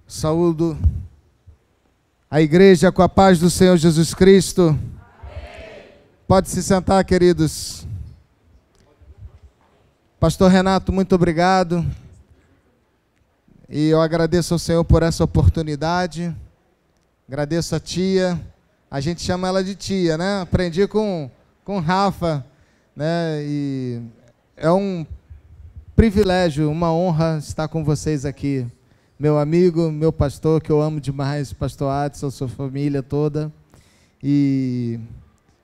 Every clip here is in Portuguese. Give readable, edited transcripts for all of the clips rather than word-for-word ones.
Saúdo a igreja com a paz do Senhor Jesus Cristo. Amém. Pode se sentar, queridos. Pastor Renato, muito obrigado. E eu agradeço ao Senhor por essa oportunidade. Agradeço a tia. A gente chama ela de tia, né? Aprendi com Rafa, né? E é um privilégio, uma honra estar com vocês aqui. Meu amigo, meu pastor, que eu amo demais, pastor Adson, sua família toda. E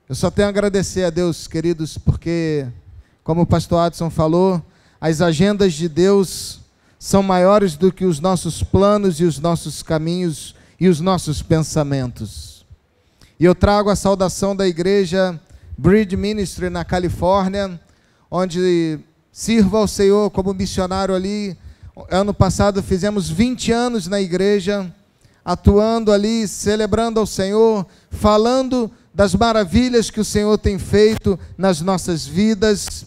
eu só tenho a agradecer a Deus, queridos, porque, como o pastor Adson falou, as agendas de Deus são maiores do que os nossos planos e os nossos caminhos e os nossos pensamentos. E eu trago a saudação da igreja Bridge Ministry na Califórnia, onde sirvo ao Senhor como missionário ali. Ano passado fizemos 20 anos na igreja, atuando ali, celebrando ao Senhor, falando das maravilhas que o Senhor tem feito nas nossas vidas,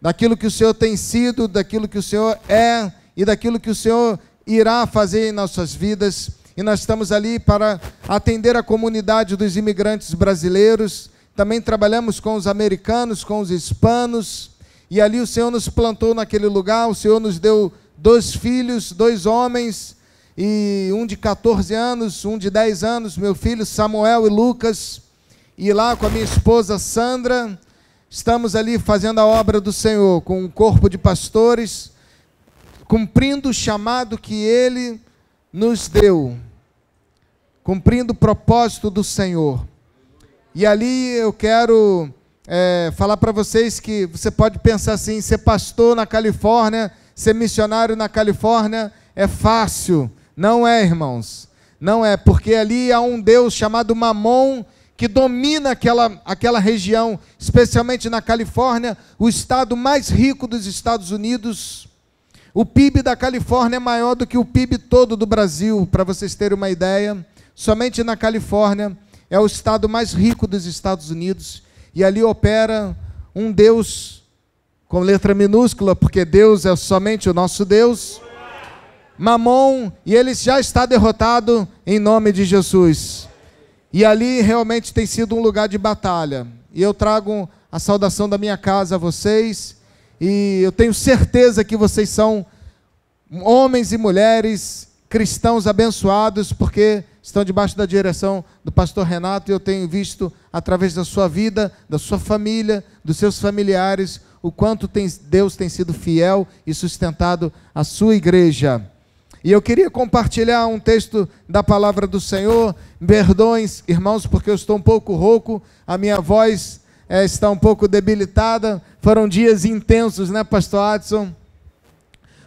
daquilo que o Senhor tem sido, daquilo que o Senhor é e daquilo que o Senhor irá fazer em nossas vidas. E nós estamos ali para atender a comunidade dos imigrantes brasileiros. Também trabalhamos com os americanos, com os hispanos, e ali o Senhor nos plantou naquele lugar. O Senhor nos deu 2 filhos, 2 homens, e um de 14 anos, um de 10 anos, meu filho Samuel e Lucas, e lá com a minha esposa Sandra, estamos ali fazendo a obra do Senhor, com um corpo de pastores, cumprindo o chamado que Ele nos deu, cumprindo o propósito do Senhor. E ali eu quero falar para vocês que você pode pensar assim, ser pastor na Califórnia, ser missionário na Califórnia é fácil. Não é, irmãos. Não é, porque ali há um Deus chamado Mamon que domina aquela região, especialmente na Califórnia, o estado mais rico dos Estados Unidos. O PIB da Califórnia é maior do que o PIB todo do Brasil, para vocês terem uma ideia. Somente na Califórnia é o estado mais rico dos Estados Unidos, e ali opera um Deus com letra minúscula, porque Deus é somente o nosso Deus, Mamon, e ele já está derrotado em nome de Jesus. E ali realmente tem sido um lugar de batalha. E eu trago a saudação da minha casa a vocês, e eu tenho certeza que vocês são homens e mulheres cristãos abençoados, porque estão debaixo da direção do pastor Renato, e eu tenho visto através da sua vida, da sua família, dos seus familiares, o quanto Deus tem sido fiel e sustentado a sua igreja. E eu queria compartilhar um texto da palavra do Senhor. Perdoem, irmãos, porque eu estou um pouco rouco, a minha voz está um pouco debilitada. Foram dias intensos, né, pastor Adson?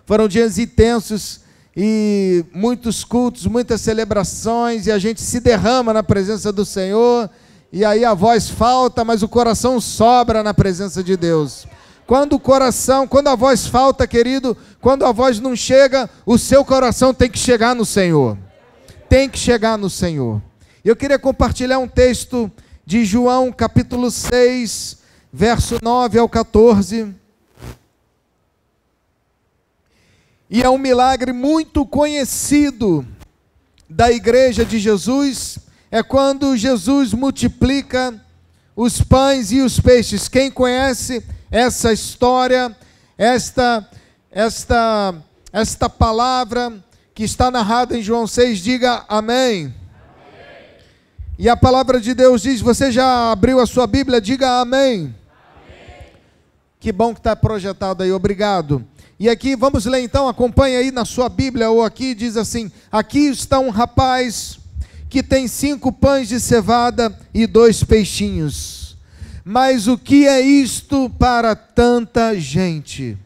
Foram dias intensos e muitos cultos, muitas celebrações, e a gente se derrama na presença do Senhor, e aí a voz falta, mas o coração sobra na presença de Deus. Quando a voz falta, querido, quando a voz não chega, o seu coração tem que chegar no Senhor. Tem que chegar no Senhor. Eu queria compartilhar um texto de João, capítulo 6, verso 9 ao 14. E é um milagre muito conhecido da igreja de Jesus. É quando Jesus multiplica os pães e os peixes. Quem conhece essa história, esta palavra que está narrada em João 6, diga amém. Amém. E a palavra de Deus diz, você já abriu a sua Bíblia? Diga amém. Amém. Que bom que está projetado aí, obrigado. E aqui, vamos ler então, acompanha aí na sua Bíblia, ou aqui diz assim, aqui está um rapaz que tem 5 pães de cevada e 2 peixinhos. Mas o que é isto para tanta gente?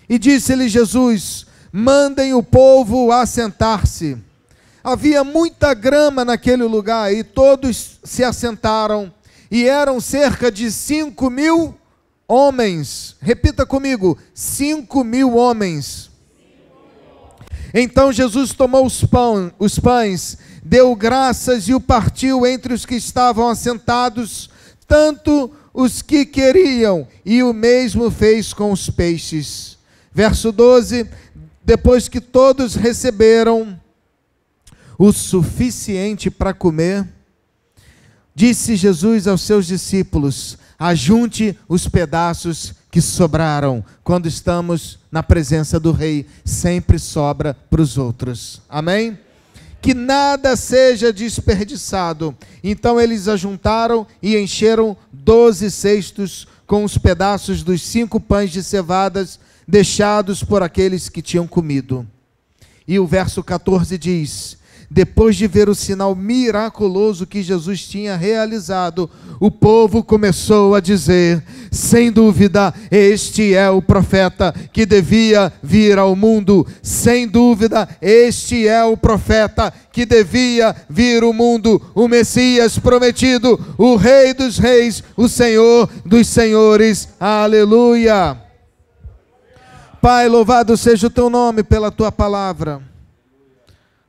E disse-lhe Jesus, mandem o povo assentar-se. Havia muita grama naquele lugar, e todos se assentaram, e eram cerca de 5.000 homens. Repita comigo, 5.000 homens. Então Jesus tomou os pães, deu graças e o partiu entre os que estavam assentados, tanto os que queriam, e o mesmo fez com os peixes. Verso 12, depois que todos receberam, o suficiente para comer, disse Jesus aos seus discípulos: ajunte os pedaços que sobraram. Quando estamos na presença do Rei, sempre sobra para os outros. Amém? Que nada seja desperdiçado. Então eles ajuntaram e encheram 12 cestos com os pedaços dos 5 pães de cevadas deixados por aqueles que tinham comido. E o verso 14 diz: depois de ver o sinal miraculoso que Jesus tinha realizado, o povo começou a dizer: sem dúvida, este é o profeta que devia vir ao mundo. Sem dúvida, este é o profeta que devia vir ao mundo. O Messias prometido, o Rei dos Reis, o Senhor dos Senhores. Aleluia! Pai, louvado seja o teu nome pela tua palavra.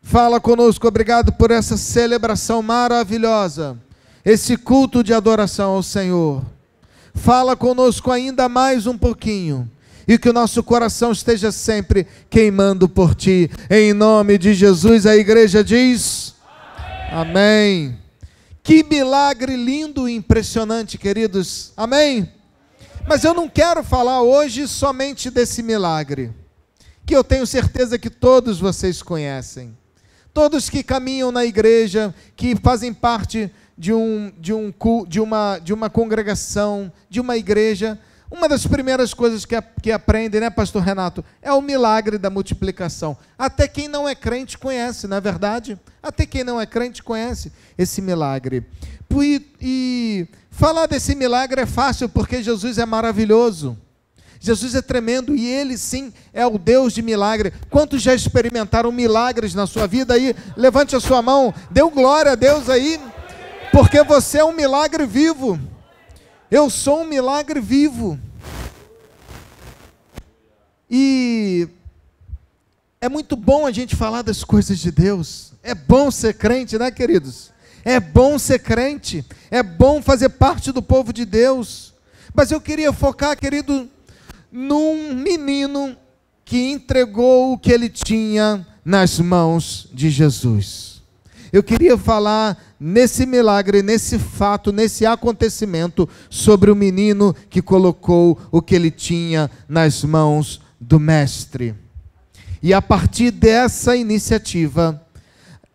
Fala conosco, obrigado por essa celebração maravilhosa, esse culto de adoração ao Senhor. Fala conosco ainda mais um pouquinho, e que o nosso coração esteja sempre queimando por Ti. Em nome de Jesus, a igreja diz: amém. Que milagre lindo e impressionante, queridos. Amém? Mas eu não quero falar hoje somente desse milagre, que eu tenho certeza que todos vocês conhecem. Todos que caminham na igreja, que fazem parte de uma congregação, de uma igreja, uma das primeiras coisas que aprendem, né, pastor Renato, é o milagre da multiplicação. Até quem não é crente conhece, não é verdade? Até quem não é crente conhece esse milagre. E falar desse milagre é fácil, porque Jesus é maravilhoso. Jesus é tremendo e Ele sim é o Deus de milagre. Quantos já experimentaram milagres na sua vida aí? Levante a sua mão, dê glória a Deus aí, porque você é um milagre vivo. Eu sou um milagre vivo. E é muito bom a gente falar das coisas de Deus. É bom ser crente, né, queridos? É bom ser crente, é bom fazer parte do povo de Deus. Mas eu queria focar, querido, num menino que entregou o que ele tinha nas mãos de Jesus. Eu queria falar nesse milagre, nesse fato, nesse acontecimento, sobre o menino que colocou o que ele tinha nas mãos do Mestre. E a partir dessa iniciativa,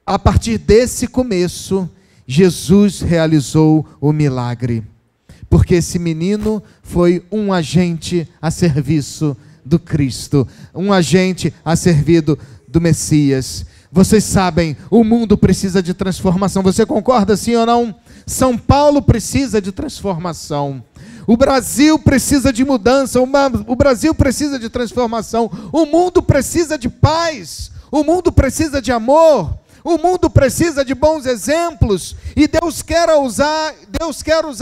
a partir desse começo, Jesus realizou o milagre. Porque esse menino foi um agente a serviço do Cristo, um agente a serviço do Messias. Vocês sabem, o mundo precisa de transformação. Você concorda, sim ou não? São Paulo precisa de transformação. O Brasil precisa de mudança. O Brasil precisa de transformação. O mundo precisa de paz. O mundo precisa de amor. O mundo precisa de bons exemplos, e Deus quer usar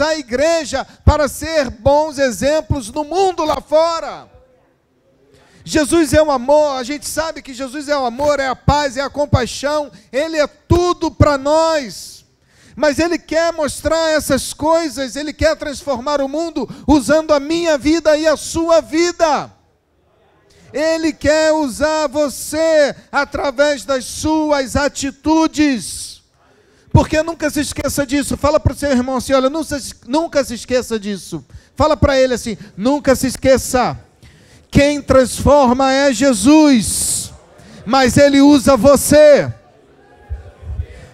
a igreja para ser bons exemplos no mundo lá fora. Jesus é o amor, a gente sabe que Jesus é o amor, é a paz, é a compaixão, Ele é tudo para nós. Mas Ele quer mostrar essas coisas, Ele quer transformar o mundo usando a minha vida e a sua vida. Ele quer usar você através das suas atitudes. Porque nunca se esqueça disso. Fala para o seu irmão assim, olha, nunca se esqueça disso. Fala para ele assim, nunca se esqueça. Quem transforma é Jesus, mas Ele usa você.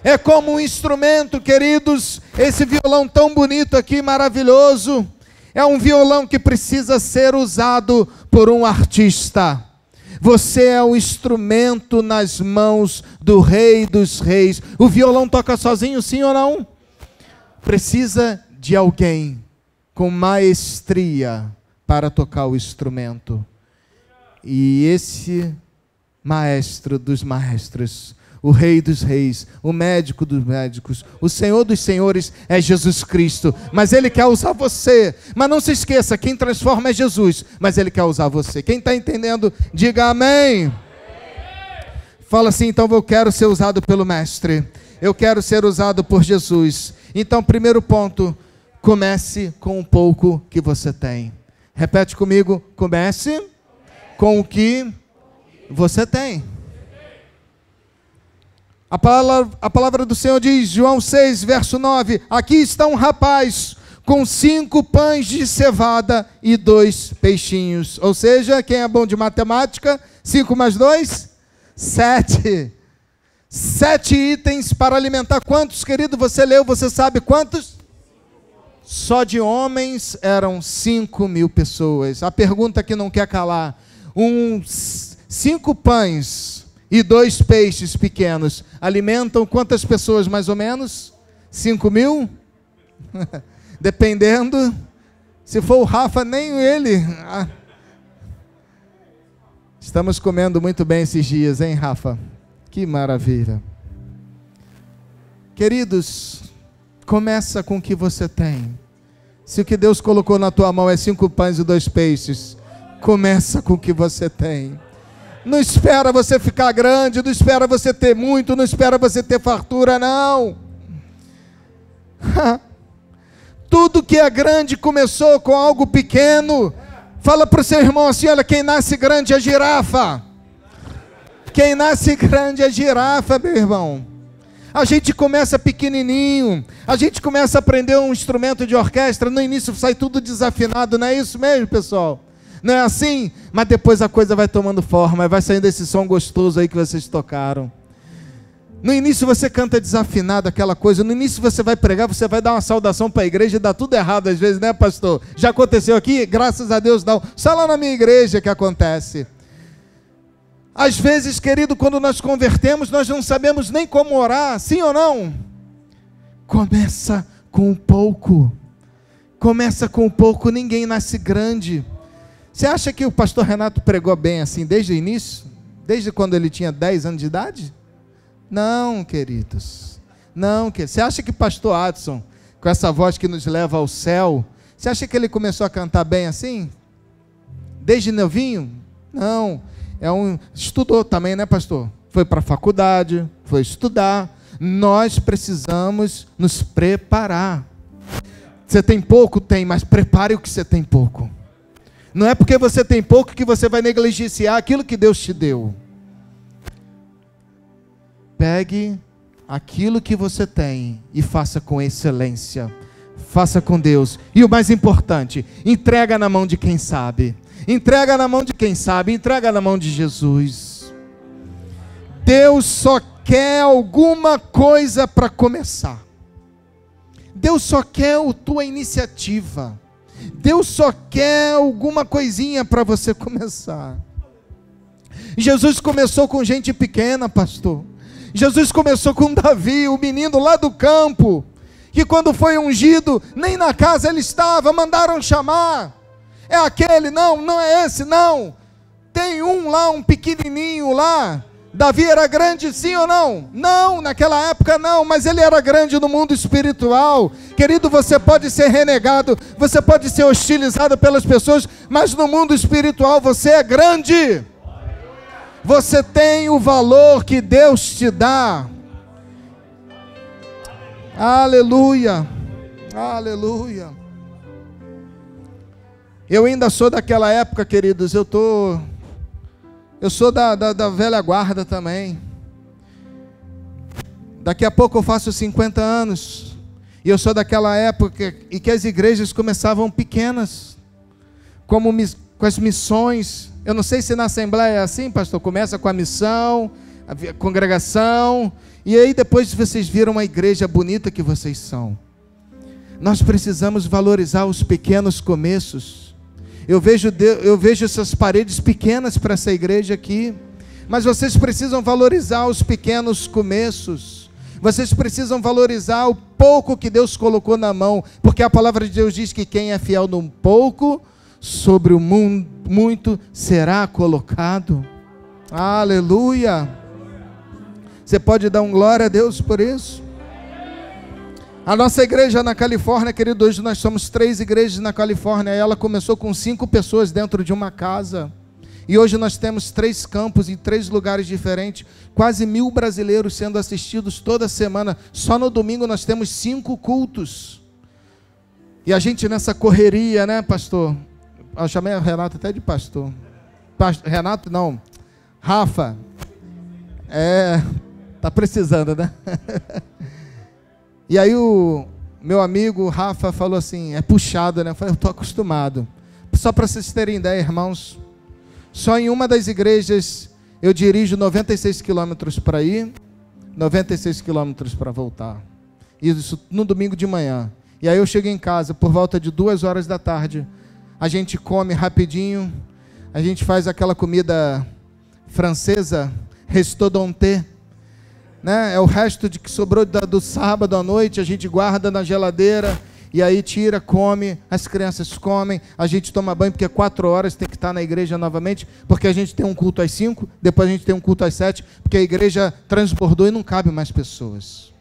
É como um instrumento, queridos, esse violão tão bonito aqui, maravilhoso. É um violão que precisa ser usado por um artista. Você é um instrumento nas mãos do Rei dos Reis. O violão toca sozinho, sim ou não? Precisa de alguém com maestria para tocar o instrumento. E esse maestro dos maestros, o Rei dos Reis, o médico dos médicos, o Senhor dos Senhores é Jesus Cristo, mas Ele quer usar você. Mas não se esqueça, quem transforma é Jesus, mas Ele quer usar você. Quem está entendendo, diga amém. Fala assim, então eu quero ser usado pelo Mestre, eu quero ser usado por Jesus. Então, primeiro ponto, comece com o pouco que você tem. Repete comigo, comece com o que você tem. A palavra do Senhor diz, João 6, verso 9, aqui está um rapaz com 5 pães de cevada e 2 peixinhos. Ou seja, quem é bom de matemática, 5 mais 2, 7. 7 itens para alimentar quantos, querido? Você leu, você sabe quantos? Só de homens eram 5.000 pessoas. A pergunta que não quer calar, 5 pães e 2 peixes pequenos alimentam quantas pessoas mais ou menos? 5.000? Dependendo, se for o Rafa, nem ele. Estamos comendo muito bem esses dias, hein, Rafa? Que maravilha. Queridos, começa com o que você tem. Se o que Deus colocou na tua mão é 5 pães e 2 peixes, começa com o que você tem. Não espera você ficar grande, não espera você ter muito, não espera você ter fartura, não. Tudo que é grande começou com algo pequeno. Fala para o seu irmão assim, olha, quem nasce grande é girafa. Quem nasce grande é girafa, meu irmão. A gente começa pequenininho, a gente começa a aprender um instrumento de orquestra, no início sai tudo desafinado, não é isso mesmo, pessoal? Não é assim? Mas depois a coisa vai tomando forma, vai saindo esse som gostoso aí que vocês tocaram. No início você canta desafinado aquela coisa, no início você vai pregar, você vai dar uma saudação para a igreja e dá tudo errado às vezes, né, pastor? Já aconteceu aqui? Graças a Deus não. Só lá na minha igreja que acontece. Às vezes, querido, quando nós convertemos, nós não sabemos nem como orar, sim ou não? Começa com um pouco. Começa com um pouco, ninguém nasce grande. Você acha que o pastor Renato pregou bem assim desde o início? Desde quando ele tinha 10 anos de idade? Não, queridos. Não, você acha que pastor Adson, com essa voz que nos leva ao céu, você acha que ele começou a cantar bem assim? Desde novinho? Não. Estudou também, né, pastor? Foi para a faculdade, foi estudar. Nós precisamos nos preparar. Você tem pouco? Tem, mas prepare o que você tem pouco. Não é porque você tem pouco que você vai negligenciar aquilo que Deus te deu. Pegue aquilo que você tem e faça com excelência. Faça com Deus. E o mais importante, entrega na mão de quem sabe. Entrega na mão de quem sabe, entrega na mão de Jesus. Deus só quer alguma coisa para começar. Deus só quer a tua iniciativa. Deus só quer alguma coisinha para você começar. Jesus começou com gente pequena, pastor. Jesus começou com Davi, o menino lá do campo, que quando foi ungido, nem na casa ele estava, mandaram chamar. É aquele, não é esse, não. Tem um lá, um pequenininho lá. Davi era grande, sim ou não? Não, naquela época não, mas ele era grande no mundo espiritual. Querido, você pode ser renegado, você pode ser hostilizado pelas pessoas, mas no mundo espiritual você é grande. Você tem o valor que Deus te dá. Aleluia, aleluia. Eu ainda sou daquela época, queridos, eu sou da velha guarda também. Daqui a pouco eu faço 50 anos. E eu sou daquela época em que as igrejas começavam pequenas, com as missões. Eu não sei se na Assembleia é assim, pastor. Começa com a missão, a congregação, e aí depois vocês viram a igreja bonita que vocês são. Nós precisamos valorizar os pequenos começos. Eu vejo essas paredes pequenas para essa igreja aqui, mas vocês precisam valorizar os pequenos começos. Vocês precisam valorizar o pouco que Deus colocou na mão, porque a palavra de Deus diz que quem é fiel num pouco, sobre o mundo muito será colocado. Aleluia! Você pode dar um glória a Deus por isso? A nossa igreja na Califórnia, querido, hoje nós somos 3 igrejas na Califórnia. Ela começou com 5 pessoas dentro de uma casa. E hoje nós temos 3 campos em 3 lugares diferentes. Quase 1000 brasileiros sendo assistidos toda semana. Só no domingo nós temos 5 cultos. E a gente nessa correria, né, pastor? Eu chamei a Renato até de pastor. Renato não, Rafa. Tá precisando, né? E aí o meu amigo Rafa falou assim, é puxado, né? Eu falei, eu estou acostumado. Só para vocês terem ideia, irmãos, só em uma das igrejas eu dirijo 96 quilômetros para ir, 96 quilômetros para voltar. Isso no domingo de manhã. E aí eu chego em casa por volta de 2 horas da tarde. A gente come rapidinho, a gente faz aquela comida francesa, restaurante, né? É o resto de que sobrou do sábado à noite, a gente guarda na geladeira, e aí tira, come, as crianças comem, a gente toma banho, porque 4 horas tem que estar na igreja novamente, porque a gente tem um culto às 5, depois a gente tem um culto às 7, porque a igreja transbordou e não cabe mais pessoas.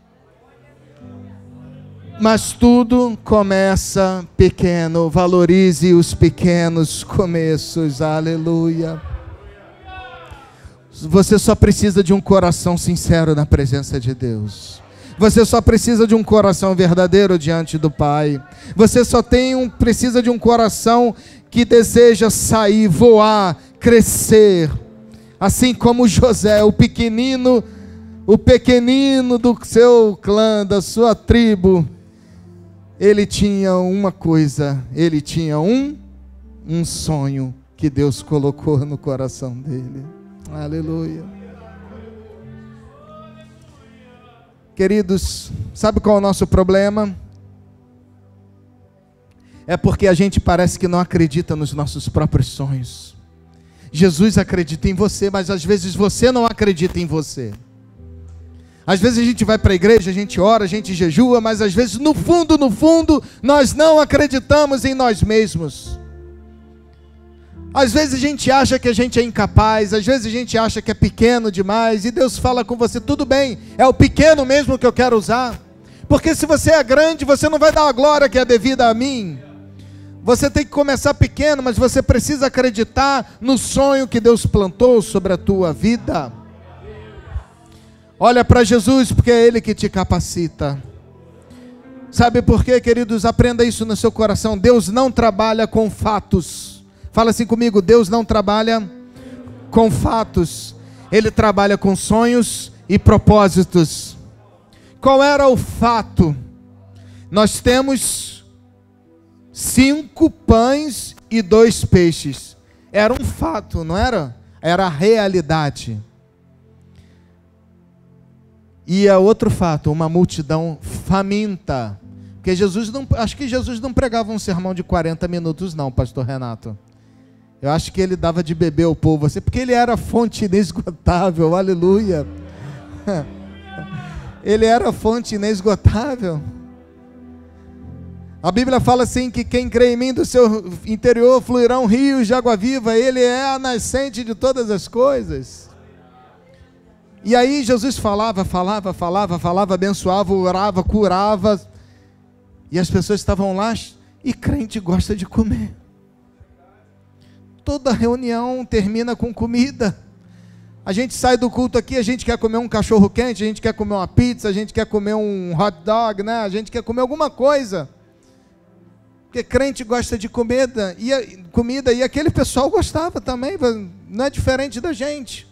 Mas tudo começa pequeno, valorize os pequenos começos, aleluia. Você só precisa de um coração sincero na presença de Deus. Você só precisa de um coração verdadeiro diante do Pai. Você só precisa de um coração que deseja sair, voar, crescer. Assim como José, o pequenino do seu clã, da sua tribo, ele tinha uma coisa, ele tinha um sonho que Deus colocou no coração dele. Aleluia. Queridos, sabe qual é o nosso problema? É porque a gente parece que não acredita nos nossos próprios sonhos. Jesus acredita em você, mas às vezes você não acredita em você. Às vezes a gente vai para a igreja, a gente ora, a gente jejua, mas às vezes no fundo, nós não acreditamos em nós mesmos. Às vezes a gente acha que a gente é incapaz, às vezes a gente acha que é pequeno demais, e Deus fala com você, tudo bem, é o pequeno mesmo que eu quero usar, porque se você é grande, você não vai dar a glória que é devida a mim. Você tem que começar pequeno, mas você precisa acreditar no sonho que Deus plantou sobre a tua vida. Olha para Jesus, porque é Ele que te capacita. Sabe por quê, queridos? Aprenda isso no seu coração. Deus não trabalha com fatos. Fala assim comigo, Deus não trabalha com fatos. Ele trabalha com sonhos e propósitos. Qual era o fato? Nós temos 5 pães e 2 peixes. Era um fato, não era? Era a realidade. E é outro fato, uma multidão faminta. Porque acho que Jesus não pregava um sermão de 40 minutos não, pastor Renato. Eu acho que ele dava de beber ao povo, assim, porque ele era fonte inesgotável, aleluia. Ele era fonte inesgotável. A Bíblia fala assim, que quem crê em mim, do seu interior fluirão rios de água viva, ele é a nascente de todas as coisas. E aí Jesus falava, abençoava, orava, curava, e as pessoas estavam lá, e crente gosta de comer. Toda reunião termina com comida. A gente sai do culto aqui, a gente quer comer um cachorro quente, a gente quer comer uma pizza, a gente quer comer um hot dog, né? A gente quer comer alguma coisa. Porque crente gosta de comida, e aquele pessoal gostava também, não é diferente da gente.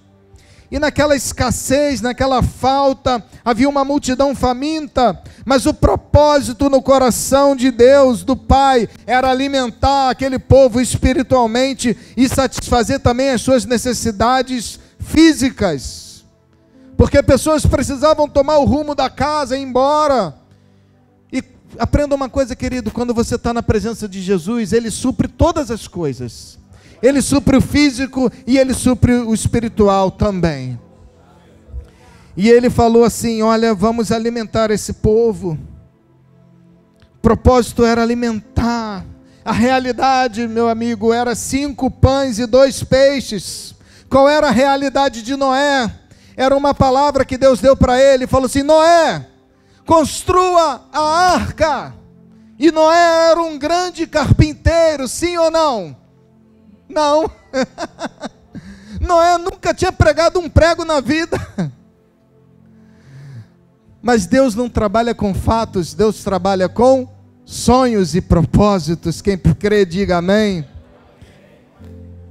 E naquela escassez, naquela falta, havia uma multidão faminta, mas o propósito no coração de Deus, do Pai, era alimentar aquele povo espiritualmente e satisfazer também as suas necessidades físicas. Porque pessoas precisavam tomar o rumo da casa e ir embora. E aprenda uma coisa, querido, quando você está na presença de Jesus, Ele supre todas as coisas. Ele supre o físico e Ele supre o espiritual também. E Ele falou assim, olha, vamos alimentar esse povo. O propósito era alimentar. A realidade, meu amigo, era 5 pães e 2 peixes. Qual era a realidade de Noé? Era uma palavra que Deus deu para ele, falou assim, Noé, construa a arca. E Noé era um grande carpinteiro, sim ou não? Não. Noé nunca tinha pregado um prego na vida. Mas Deus não trabalha com fatos, Deus trabalha com sonhos e propósitos. Quem crê, diga amém.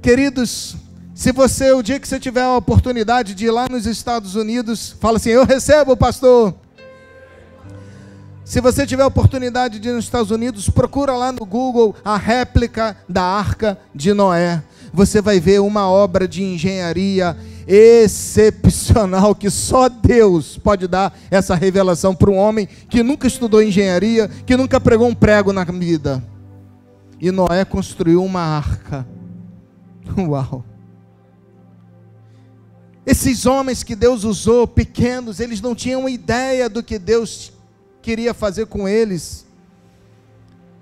Queridos, Se você, o dia que você tiver a oportunidade de ir lá nos Estados Unidos, fala assim: eu recebo, pastor. Se você tiver a oportunidade de ir nos Estados Unidos, procura lá no Google a réplica da Arca de Noé. Você vai ver uma obra de engenharia excepcional, que só Deus pode dar essa revelação para um homem que nunca estudou engenharia, que nunca pregou um prego na vida. E Noé construiu uma arca. Uau! Esses homens que Deus usou, pequenos, eles não tinham ideia do que Deus queria fazer com eles,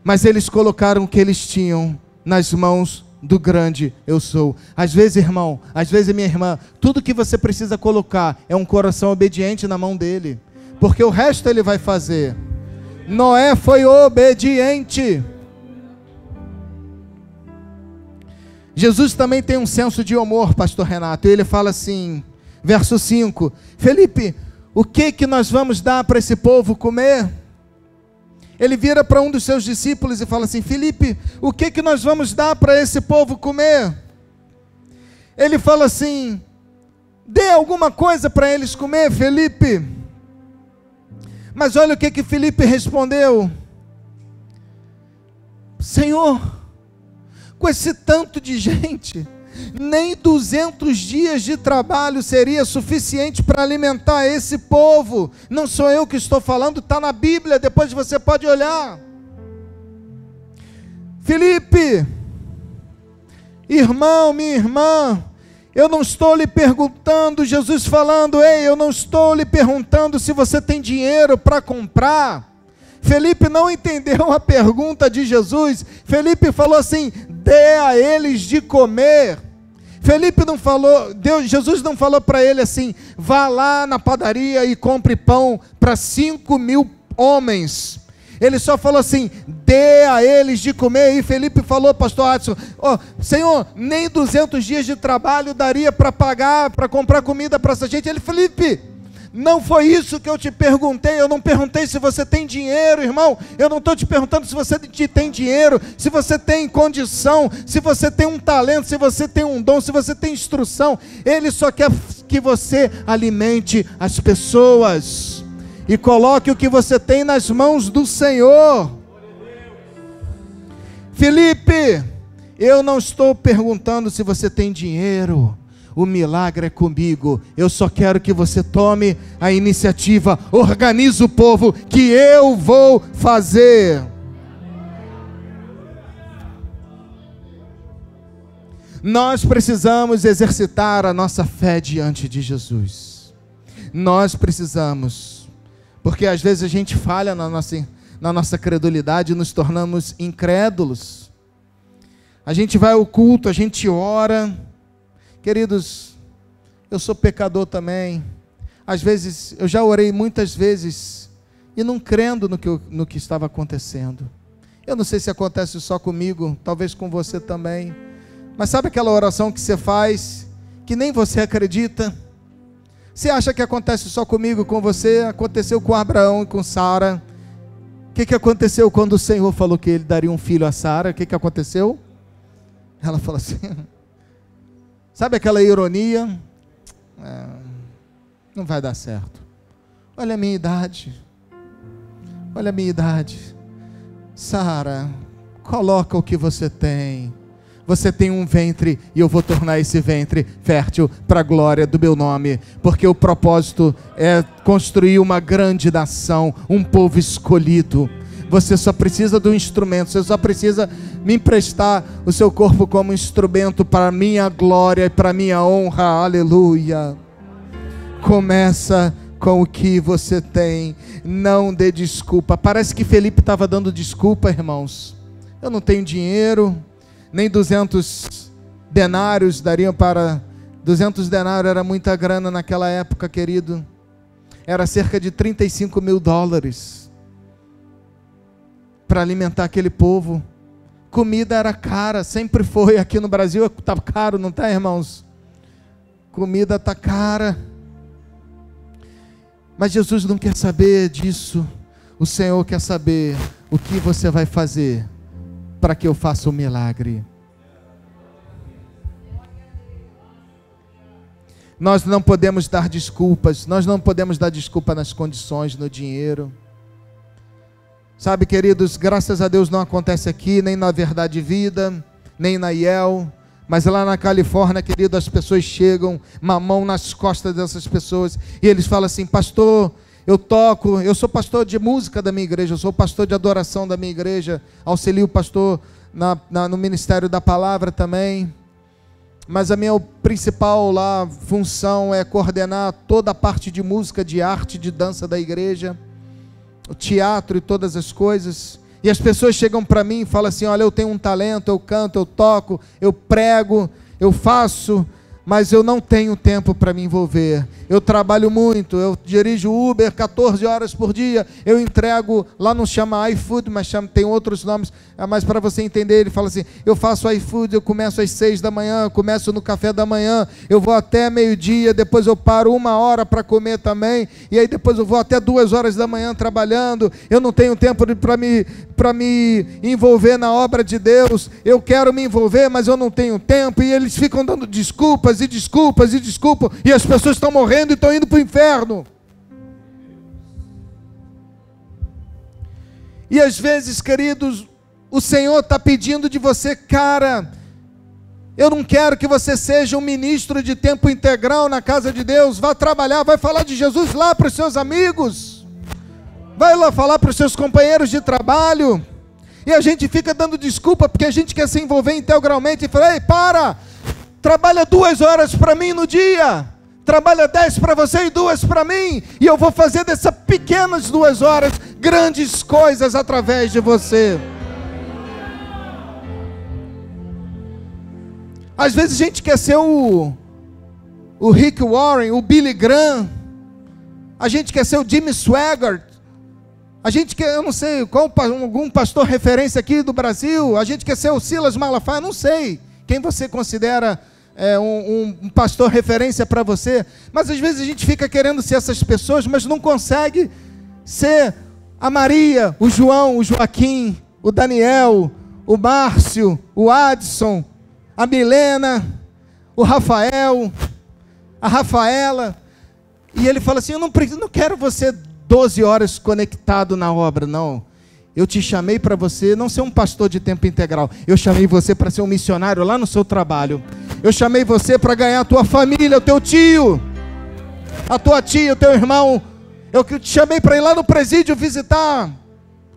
mas eles colocaram o que eles tinham nas mãos do grande eu sou. Às vezes, irmão, às vezes, minha irmã, tudo que você precisa colocar é um coração obediente na mão dele, porque o resto ele vai fazer. Noé foi obediente. Jesus também tem um senso de humor, pastor Renato, e ele fala assim, verso 5, Felipe, o que nós vamos dar para esse povo comer? Ele vira para um dos seus discípulos e fala assim, Felipe, o que nós vamos dar para esse povo comer? Ele fala assim, dê alguma coisa para eles comer, Felipe. Mas olha o que Felipe respondeu, Senhor, com esse tanto de gente, nem 200 dias de trabalho seria suficiente para alimentar esse povo. Não sou eu que estou falando, está na Bíblia, depois você pode olhar. Felipe, irmão, minha irmã, eu não estou lhe perguntando, Jesus falando, ei, eu não estou lhe perguntando se você tem dinheiro para comprar. Felipe não entendeu a pergunta de Jesus. Felipe falou assim, dê a eles de comer. Felipe não falou, Jesus não falou para ele assim, vá lá na padaria e compre pão para 5.000 homens. Ele só falou assim, dê a eles de comer. E Felipe falou, pastor Adson, Senhor, nem 200 dias de trabalho daria para pagar, para comprar comida para essa gente. Ele, Felipe, não foi isso que eu te perguntei. Eu não perguntei se você tem dinheiro, irmão. Eu não estou te perguntando se você tem dinheiro, se você tem condição, se você tem um talento, se você tem um dom, se você tem instrução. Ele só quer que você alimente as pessoas e coloque o que você tem nas mãos do Senhor. Felipe, eu não estou perguntando se você tem dinheiro. O milagre é comigo. Eu só quero que você tome a iniciativa. Organize o povo que eu vou fazer. Nós precisamos exercitar a nossa fé diante de Jesus. Nós precisamos. Porque às vezes a gente falha na nossa credulidade e nos tornamos incrédulos. A gente vai ao culto, a gente ora. Queridos, eu sou pecador também. Às vezes, eu já orei muitas vezes e não crendo no que estava acontecendo. Eu não sei se acontece só comigo, talvez com você também. Mas sabe aquela oração que você faz, que nem você acredita? Você acha que acontece só comigo, com você? Aconteceu com Abraão e com Sara. O que aconteceu quando o Senhor falou que ele daria um filho a Sara? O que aconteceu? Ela falou assim... Sabe aquela ironia? Não vai dar certo. Olha a minha idade. Olha a minha idade. Sara, coloca o que você tem. Você tem um ventre e eu vou tornar esse ventre fértil para a glória do meu nome. Porque o propósito é construir uma grande nação, um povo escolhido. Você só precisa do instrumento, você só precisa me emprestar o seu corpo como instrumento para a minha glória e para a minha honra, aleluia. Começa com o que você tem, não dê desculpa. Parece que Felipe estava dando desculpa, irmãos. Eu não tenho dinheiro, nem 200 denários dariam para... 200 denários era muita grana naquela época, querido. Era cerca de $35.000. Para alimentar aquele povo. Comida era cara, sempre foi. Aqui no Brasil está caro, não está, irmãos? Comida está cara. Mas Jesus não quer saber disso. O Senhor quer saber o que você vai fazer para que eu faça o milagre. Nós não podemos dar desculpas, nós não podemos dar desculpa nas condições, no dinheiro. Sabe, queridos, graças a Deus não acontece aqui, nem na Verdade e Vida, nem na IEL, mas lá na Califórnia, querido, as pessoas chegam, mamão nas costas dessas pessoas, e eles falam assim: pastor, eu sou pastor de música da minha igreja, eu sou pastor de adoração da minha igreja, auxilio o pastor no Ministério da Palavra também, mas a minha principal lá função é coordenar toda a parte de música, de arte, de dança da igreja, o teatro e todas as coisas. E as pessoas chegam para mim e falam assim: olha, eu tenho um talento, eu canto, eu toco, eu prego, eu faço, mas eu não tenho tempo para me envolver. Eu trabalho muito, eu dirijo Uber 14 horas por dia, eu entrego, lá não chama iFood, mas tem outros nomes, mas para você entender, ele fala assim: eu faço iFood, eu começo às 6 da manhã, eu começo no café da manhã, eu vou até meio-dia, depois eu paro 1 hora para comer também, e aí depois eu vou até 2 horas da manhã trabalhando, eu não tenho tempo para me envolver na obra de Deus, eu quero me envolver, mas eu não tenho tempo, e eles ficam dando desculpas, e as pessoas estão morrendo e estão indo para o inferno. E às vezes, queridos, o Senhor está pedindo de você: cara, eu não quero que você seja um ministro de tempo integral na casa de Deus. Vá trabalhar, vai falar de Jesus lá para os seus amigos, vai lá falar para os seus companheiros de trabalho. E a gente fica dando desculpa porque a gente quer se envolver integralmente e fala: ei, trabalha 2 horas para mim no dia, trabalha 10 para você e 2 para mim, e eu vou fazer dessas pequenas 2 horas grandes coisas através de você. Às vezes a gente quer ser o Rick Warren, o Billy Graham, a gente quer ser o Jimmy Swaggart, a gente quer, eu não sei, algum pastor referência aqui do Brasil, a gente quer ser o Silas Malafaia, não sei quem você considera um pastor referência para você, mas às vezes a gente fica querendo ser essas pessoas, mas não consegue ser a Maria, o João, o Joaquim, o Daniel, o Márcio, o Adson, a Milena, o Rafael, a Rafaela. E ele fala assim: eu não quero você 12 horas conectado na obra, não. Eu te chamei para você não ser um pastor de tempo integral. Eu chamei você para ser um missionário lá no seu trabalho. Eu chamei você para ganhar a tua família, o teu tio, a tua tia, o teu irmão. Eu te chamei para ir lá no presídio visitar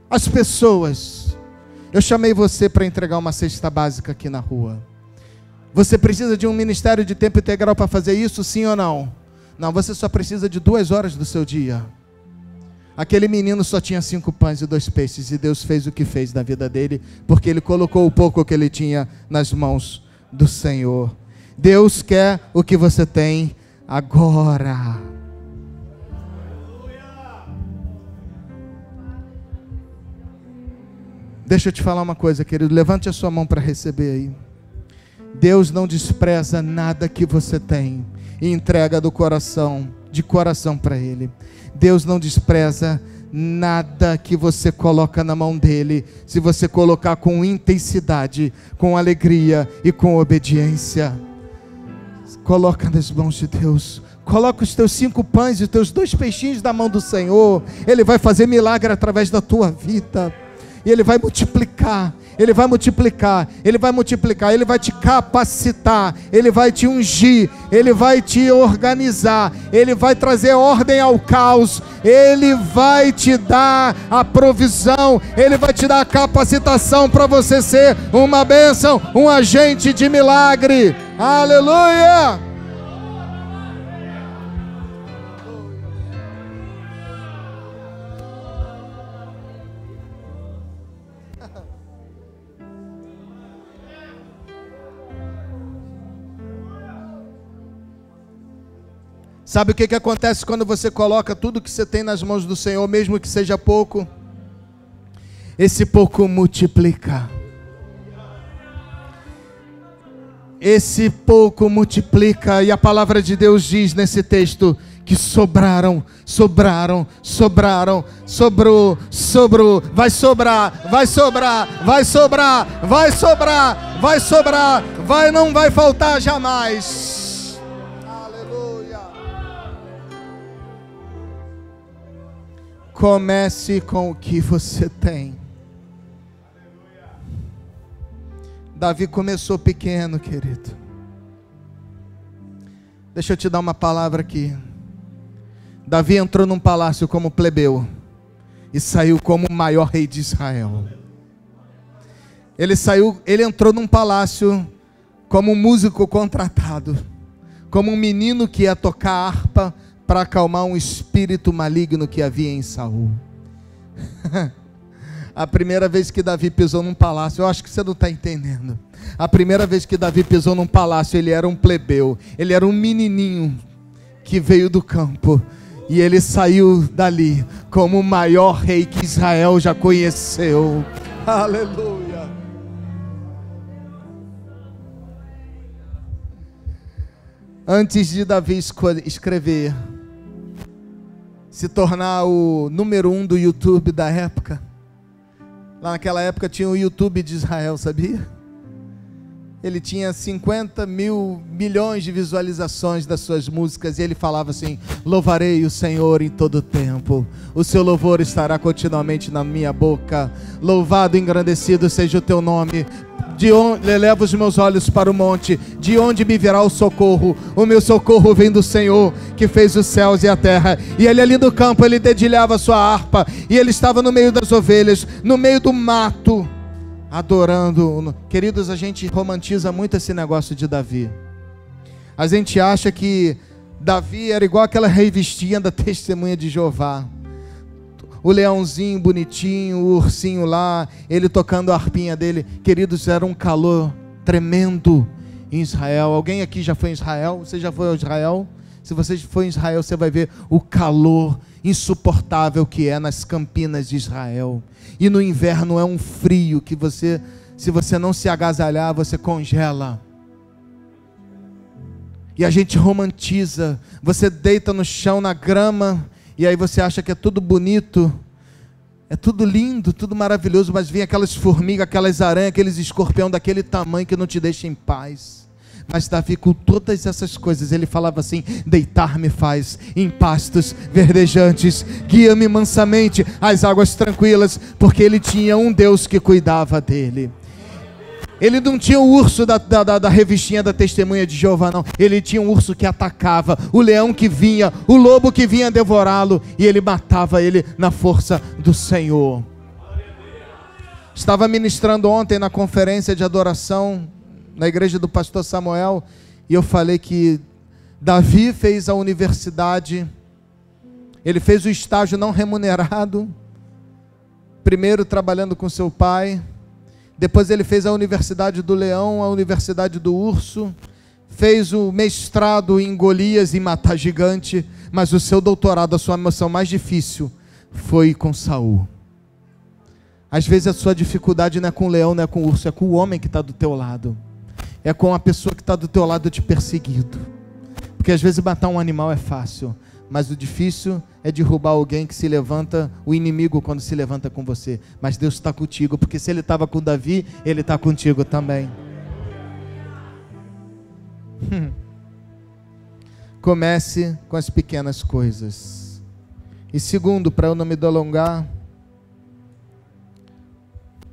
as pessoas. Eu chamei você para entregar uma cesta básica aqui na rua. Você precisa de um ministério de tempo integral para fazer isso, sim ou não? Não, você só precisa de 2 horas do seu dia. Aquele menino só tinha 5 pães e 2 peixes, e Deus fez o que fez na vida dele, porque ele colocou o pouco que ele tinha nas mãos do Senhor. Deus quer o que você tem agora. Deixa eu te falar uma coisa, querido, levante a sua mão para receber aí. Deus não despreza nada que você tem e entrega do coração, de coração para Ele. Deus não despreza nada que você coloca na mão dele, se você colocar com intensidade, com alegria e com obediência. Coloca nas mãos de Deus. Coloca os teus 5 pães e os teus 2 peixinhos na mão do Senhor. Ele vai fazer milagre através da tua vida. E Ele vai multiplicar, Ele vai multiplicar, Ele vai multiplicar, Ele vai te capacitar, Ele vai te ungir, Ele vai te organizar, Ele vai trazer ordem ao caos, Ele vai te dar a provisão, Ele vai te dar a capacitação para você ser uma bênção, um agente de milagre. Aleluia! Sabe o que acontece quando você coloca tudo que você tem nas mãos do Senhor, mesmo que seja pouco? Esse pouco multiplica. Esse pouco multiplica. E a palavra de Deus diz nesse texto que sobrou, vai sobrar, não vai faltar jamais. Aleluia. Comece com o que você tem. Davi começou pequeno, querido. Deixa eu te dar uma palavra aqui. Davi entrou num palácio como plebeu e saiu como o maior rei de Israel. Ele entrou num palácio como um músico contratado, como um menino que ia tocar harpa para acalmar um espírito maligno que havia em Saul. A primeira vez que Davi pisou num palácio, eu acho que você não está entendendo. A primeira vez que Davi pisou num palácio, ele era um plebeu, ele era um menininho que veio do campo. E ele saiu dali como o maior rei que Israel já conheceu. Aleluia. Antes de Davi escrever, se tornar o número 1 do YouTube da época, lá naquela época tinha o YouTube de Israel, sabia? Ele tinha 50 milhões de visualizações das suas músicas, e ele falava assim: louvarei o Senhor em todo o tempo, o seu louvor estará continuamente na minha boca, louvado e engrandecido seja o teu nome. De onde elevo os meus olhos para o monte, de onde me virá o socorro? O meu socorro vem do Senhor, que fez os céus e a terra. E ele ali do campo, ele dedilhava a sua harpa, e ele estava no meio das ovelhas, no meio do mato, adorando. Queridos, a gente romantiza muito esse negócio de Davi. A gente acha que Davi era igual aquela revistinha da Testemunha de Jeová. O leãozinho bonitinho, o ursinho lá, ele tocando a harpinha dele. Queridos, era um calor tremendo em Israel. Alguém aqui já foi em Israel? Você já foi a Israel? Se você for em Israel, você vai ver o calor insuportável que é nas campinas de Israel. E no inverno é um frio que você, se você não se agasalhar, você congela. E a gente romantiza. Você deita no chão, na grama, e aí você acha que é tudo bonito, é tudo lindo, tudo maravilhoso, mas vem aquelas formigas, aquelas aranhas, aqueles escorpião daquele tamanho que não te deixa em paz. Mas Davi, com todas essas coisas, ele falava assim: deitar-me faz em pastos verdejantes, guia-me mansamente às águas tranquilas, porque ele tinha um Deus que cuidava dele. Ele não tinha o urso da revistinha da Testemunha de Jeová, não. Ele tinha um urso que atacava, o leão que vinha, o lobo que vinha devorá-lo, e ele matava ele na força do Senhor. Estava ministrando ontem na conferência de adoração, na igreja do pastor Samuel, e eu falei que Davi fez a universidade, ele fez o estágio não remunerado, primeiro trabalhando com seu pai, depois ele fez a Universidade do Leão, a Universidade do Urso, fez o mestrado em Golias, em matar gigante, mas o seu doutorado, a sua missão mais difícil, foi com Saul. Às vezes a sua dificuldade não é com o leão, não é com o urso, é com o homem que está do teu lado, é com a pessoa que está do teu lado te perseguindo, porque às vezes matar um animal é fácil, mas o difícil é derrubar alguém que se levanta, o inimigo quando se levanta com você. Mas Deus está contigo, porque se ele estava com Davi, ele está contigo também. Comece com as pequenas coisas. E segundo, para eu não me delongar,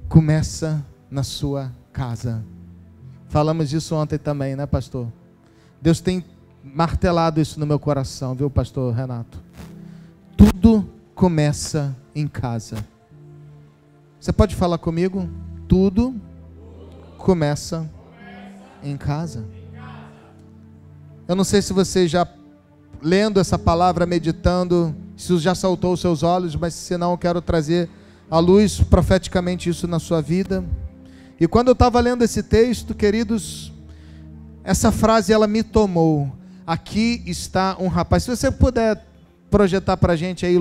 começa na sua casa. Falamos disso ontem também, né, pastor? Deus tem martelado isso no meu coração, viu, pastor Renato? Tudo começa em casa. Você pode falar comigo? Tudo começa em casa. Eu não sei se você já lendo essa palavra, meditando, se já saltou os seus olhos, mas se não, eu quero trazer à luz profeticamente isso na sua vida. E quando eu estava lendo esse texto, queridos, essa frase ela me tomou. Aqui está um rapaz. Se você puder projetar para a gente aí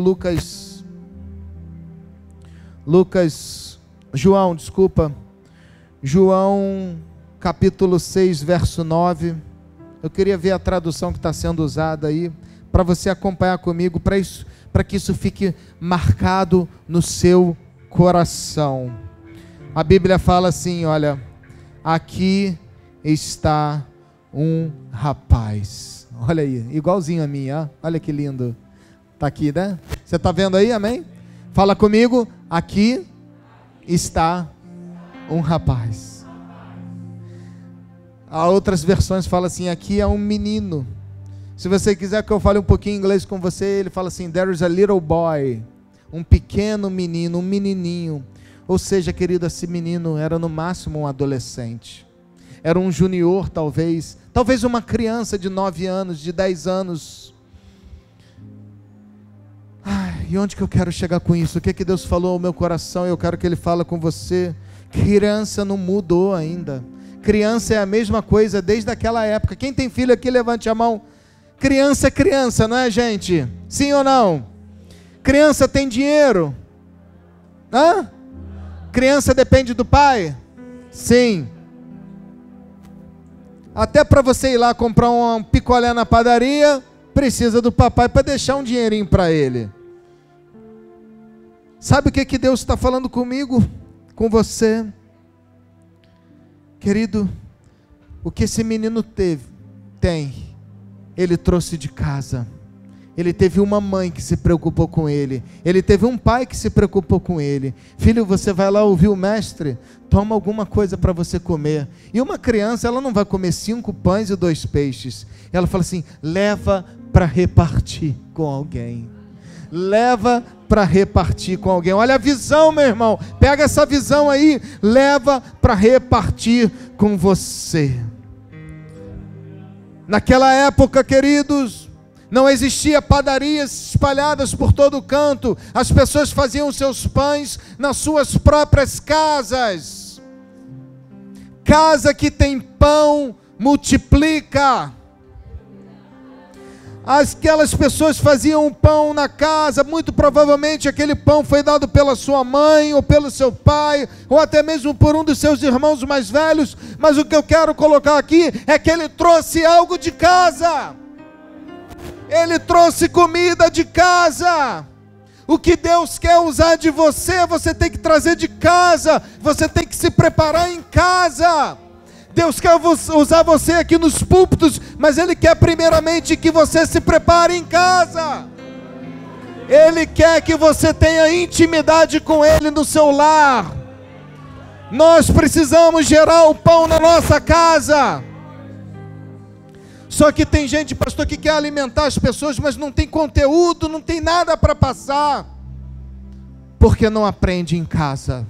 João capítulo 6, verso 9. Eu queria ver a tradução que está sendo usada aí, para você acompanhar comigo, para que isso fique marcado no seu coração. A Bíblia fala assim, olha: aqui está um rapaz. Olha aí, igualzinho a mim, ó. Olha que lindo. Está aqui, né? Você está vendo aí, amém? Fala comigo, aqui está um rapaz. Há outras versões falam assim, aqui é um menino. Se você quiser que eu fale um pouquinho inglês com você, ele fala assim, there is a little boy. Um pequeno menino, um menininho. Ou seja, querido, esse menino era no máximo um adolescente. Era um junior, talvez uma criança de 9 anos, de 10 anos. E onde que eu quero chegar com isso? O que Deus falou ao meu coração? Eu quero que Ele fale com você. Criança não mudou ainda. Criança é a mesma coisa desde aquela época. Quem tem filho aqui, levante a mão. Criança é criança, não é, gente? Sim ou não? Criança tem dinheiro? Hã? Criança depende do pai? Sim. Até para você ir lá comprar um picolé na padaria, precisa do papai para deixar um dinheirinho para ele. Sabe o que Deus está falando comigo? Com você? Querido, o que esse menino tem, ele trouxe de casa. Ele teve uma mãe que se preocupou com ele. Ele teve um pai que se preocupou com ele. Filho, você vai lá ouvir o mestre? Toma alguma coisa para você comer. E uma criança, ela não vai comer 5 pães e 2 peixes. Ela fala assim, leva para repartir com alguém. Leva para repartir com alguém. Olha a visão, meu irmão. Pega essa visão aí. Leva para repartir com você. Naquela época, queridos, não existia padarias espalhadas por todo canto. As pessoas faziam seus pães nas suas próprias casas. Casa que tem pão, multiplica. Aquelas pessoas faziam um pão na casa, muito provavelmente aquele pão foi dado pela sua mãe, ou pelo seu pai, ou até mesmo por um dos seus irmãos mais velhos, mas o que eu quero colocar aqui é que ele trouxe algo de casa, ele trouxe comida de casa. O que Deus quer usar de você, você tem que trazer de casa, você tem que se preparar em casa. Deus quer usar você aqui nos púlpitos, mas Ele quer primeiramente que você se prepare em casa. Ele quer que você tenha intimidade com Ele no seu lar. Nós precisamos gerar o pão na nossa casa. Só que tem gente, pastor, que quer alimentar as pessoas, mas não tem conteúdo, não tem nada para passar. Porque não aprende em casa.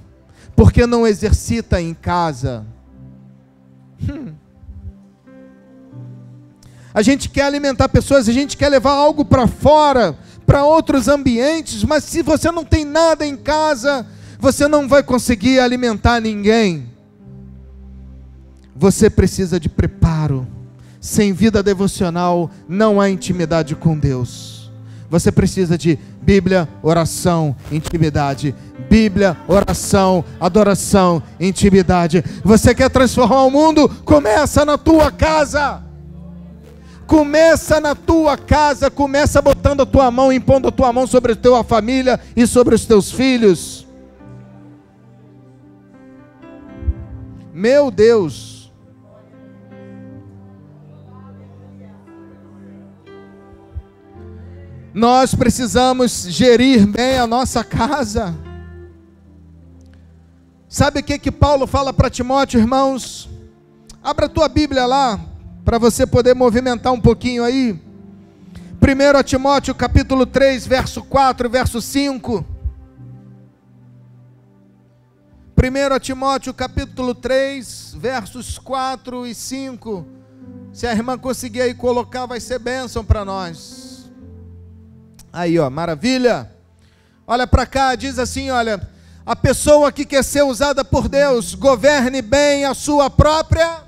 Porque não exercita em casa. A gente quer alimentar pessoas, a gente quer levar algo para fora, para outros ambientes, mas se você não tem nada em casa, você não vai conseguir alimentar ninguém. Você precisa de preparo. Sem vida devocional não há intimidade com Deus. Você precisa de Bíblia, oração, intimidade. Bíblia, oração, adoração, intimidade. Você quer transformar o mundo? Começa na tua casa. Começa na tua casa. Começa botando a tua mão, impondo a tua mão sobre a tua família e sobre os teus filhos. Meu Deus. Nós precisamos gerir bem a nossa casa. Sabe o que Paulo fala para Timóteo, irmãos? Abra a tua Bíblia lá, para você poder movimentar um pouquinho aí. 1 Timóteo capítulo 3, verso 4 e verso 5. 1 Timóteo capítulo 3, versos 4 e 5. Se a irmã conseguir aí colocar, vai ser bênção para nós. Aí, ó, maravilha. Olha para cá, diz assim, olha: a pessoa que quer ser usada por Deus, governe bem a sua própria,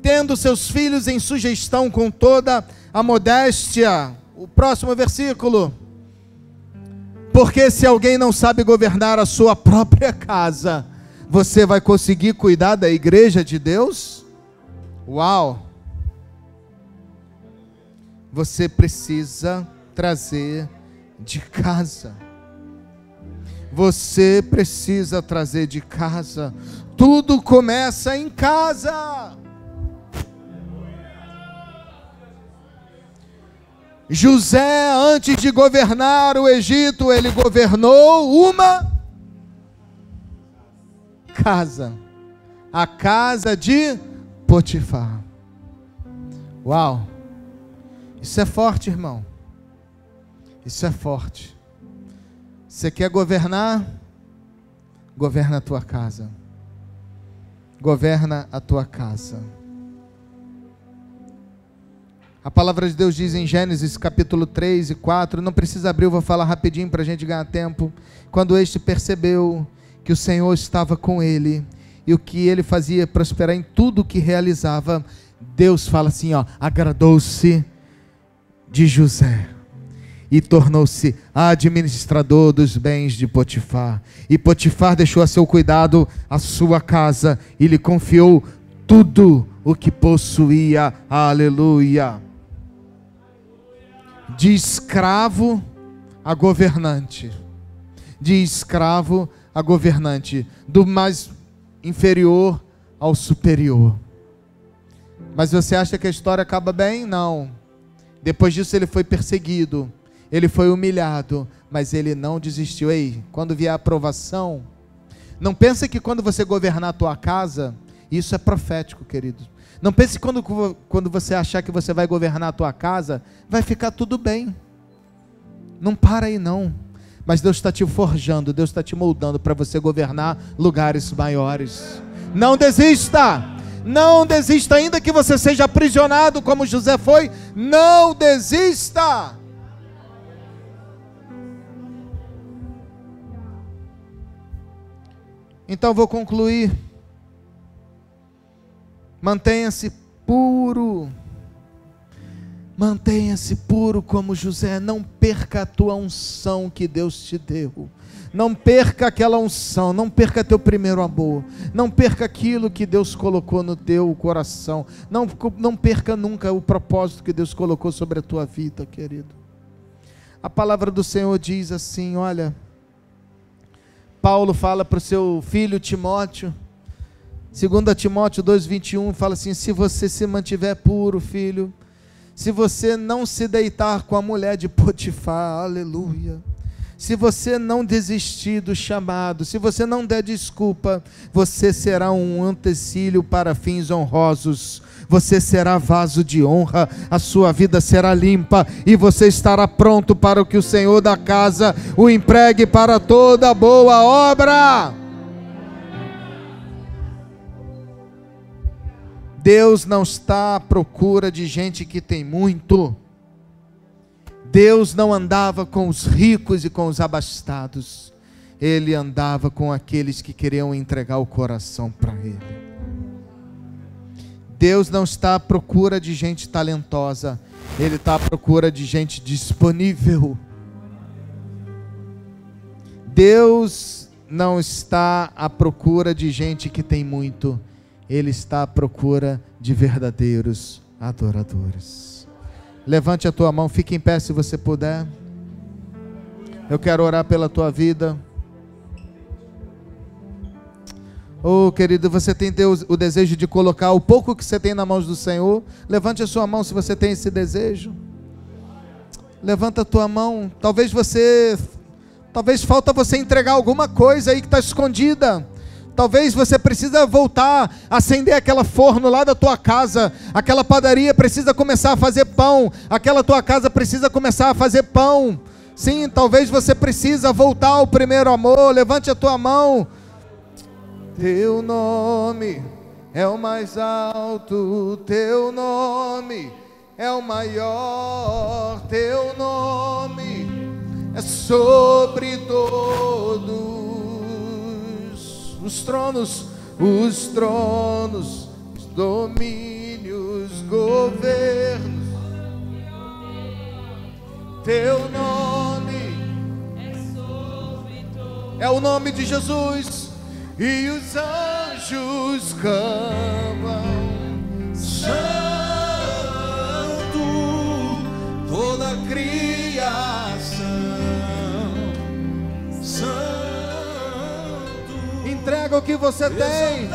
tendo seus filhos em sujeição com toda a modéstia. O próximo versículo: porque se alguém não sabe governar a sua própria casa, você vai conseguir cuidar da igreja de Deus? Uau! Você precisa trazer de casa. Você precisa trazer de casa. Tudo começa em casa. José, antes de governar o Egito, ele governou uma casa. A casa de Potifar. Uau! Isso é forte, irmão. Isso é forte. Você quer governar? Governa a tua casa. Governa a tua casa. A palavra de Deus diz em Gênesis capítulo 3 e 4, não precisa abrir, eu vou falar rapidinho para a gente ganhar tempo. Quando este percebeu que o Senhor estava com ele, e o que ele fazia prosperar em tudo o que realizava, Deus fala assim, ó, agradou-se de José, e tornou-se administrador dos bens de Potifar. E Potifar deixou a seu cuidado a sua casa, e lhe confiou tudo o que possuía. Aleluia! De escravo a governante. De escravo a governante. Do mais inferior ao superior. Mas você acha que a história acaba bem? Não. Depois disso ele foi perseguido, ele foi humilhado, mas ele não desistiu. Ei, quando vier a aprovação, não pense que quando você governar a tua casa, isso é profético, querido. Não pense que quando você achar que você vai governar a tua casa, vai ficar tudo bem. Não para aí não. Mas Deus está te forjando, Deus está te moldando para você governar lugares maiores. Não desista! Não desista, ainda que você seja aprisionado como José foi, não desista! Então vou concluir. Mantenha-se puro. Mantenha-se puro como José. Não perca a tua unção que Deus te deu. Não perca aquela unção. Não perca teu primeiro amor. Não perca aquilo que Deus colocou no teu coração. Não perca nunca o propósito que Deus colocou sobre a tua vida, querido. A palavra do Senhor diz assim, olha, Paulo fala para o seu filho Timóteo, 2 Timóteo 2,21, fala assim, se você se mantiver puro, filho, se você não se deitar com a mulher de Potifar, aleluia, se você não desistir do chamado, se você não der desculpa, você será um utensílio para fins honrosos, você será vaso de honra, a sua vida será limpa, e você estará pronto para o que o Senhor da casa o empregue para toda boa obra. Deus não está à procura de gente que tem muito. Deus não andava com os ricos e com os abastados. Ele andava com aqueles que queriam entregar o coração para Ele. Deus não está à procura de gente talentosa. Ele está à procura de gente disponível. Deus não está à procura de gente que tem muito. Ele está à procura de verdadeiros adoradores. Levante a tua mão, fique em pé se você puder. Eu quero orar pela tua vida. Oh, querido, você tem o desejo de colocar o pouco que você tem nas mãos do Senhor? Levante a sua mão se você tem esse desejo. Levanta a tua mão. Talvez falta você entregar alguma coisa aí que está escondida. Talvez você precisa voltar a acender aquela forno lá da tua casa, aquela padaria precisa começar a fazer pão, aquela tua casa precisa começar a fazer pão. Sim, talvez você precisa voltar ao primeiro amor. Levante a tua mão. Teu nome é o mais alto, teu nome é o maior, teu nome é sobre todos os tronos, os domínios, governos. Teu nome é o nome de Jesus, e os anjos clamam: Santo, toda a criação, Santo. Entrega o que você tem.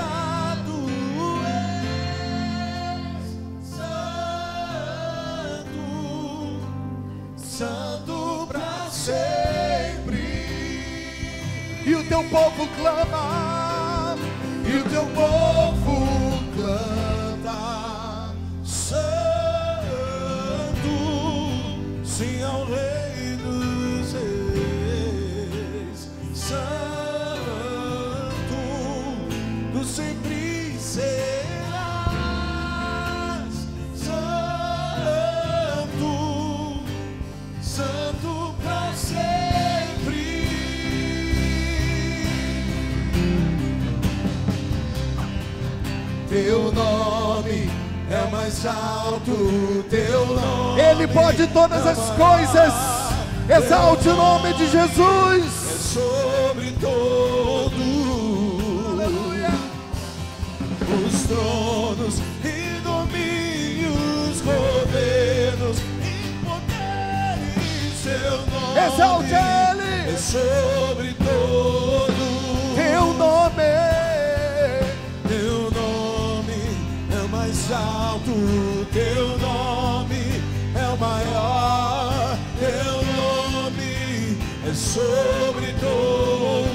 e o teu povo clama, e o teu povo canta, Santo, sim ao Rei dos Reis, Santo, tu sempre serás, Santo, Santo para sempre. Teu nome é mais alto, teu nome. Ele pode todas as coisas. Exalte o nome de Jesus. É sobre todo. Aleluia. Os tronos e domínios, governos e poderes, seu nome. Exalte Ele. É sobre todo. Teu nome. Alto, teu nome é o maior, teu nome é sobre todos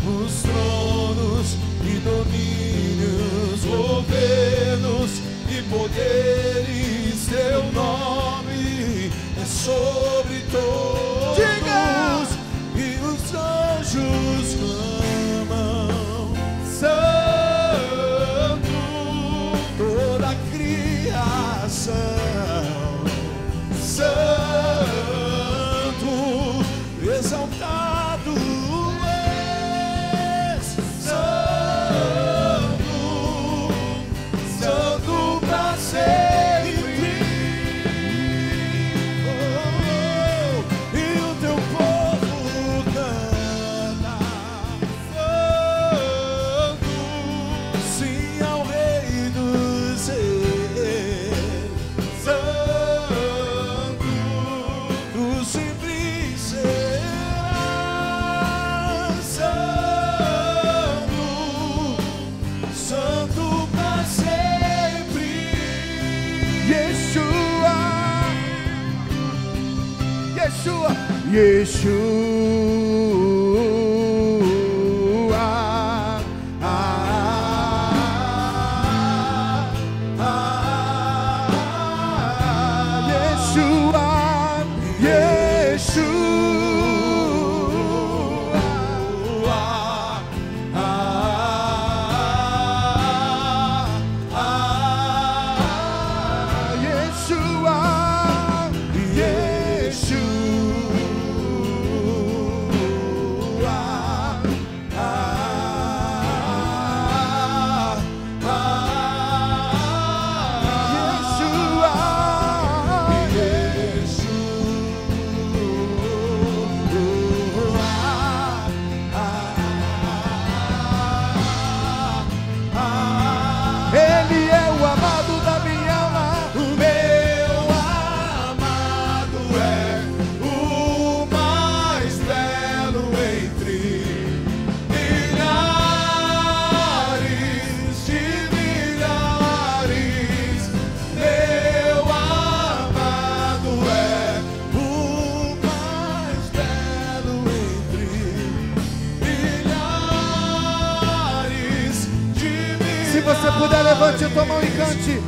os tronos e domínios, governos e poderes, teu nome é sobre todos. Diga! E os anjos clamam, toda a criação, Santo, exaltado és, Santo, Santo para sempre. E o teu povo canta, Santo, sim ao Rei dos Reis, Santo, tu sempre serás, Santo, Santo para sempre. Yeshua, Yeshua, Yeshua, Ele é o amado da minha alma. O meu amado é o mais belo entre milhares de milhares. Meu amado é o mais belo entre milhares de milhares. Se você puder, levante a tua mão e cante.